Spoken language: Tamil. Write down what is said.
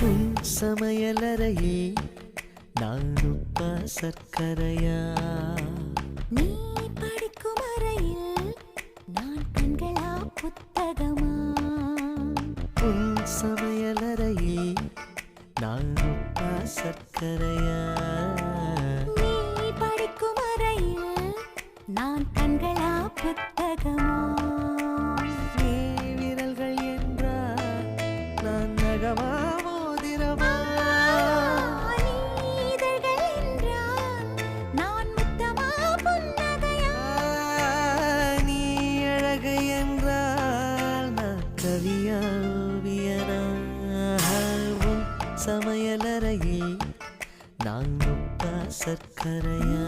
உன் சமையலறையே நான் உப்பா சர்க்கரையா? நீ படிக்கும் அறையில் நான் கண்களா புத்தகமா? உன் சமையலறையே நான் உப்பா சர்க்கரையா? நீ படிக்கும் அறையில் நான் கண்களா புத்தகமா? நீ விரல்கள் என்றால் நான் நகமா மோதிரமா? நீ இதழ்கள் என்றால் நான் முத்தமா புன்னகையா? நீ அழகு என்றால் நான் கவியா ஓவியனா? உன் சமையலறையே நான் உப்பா சர்க்கரையா?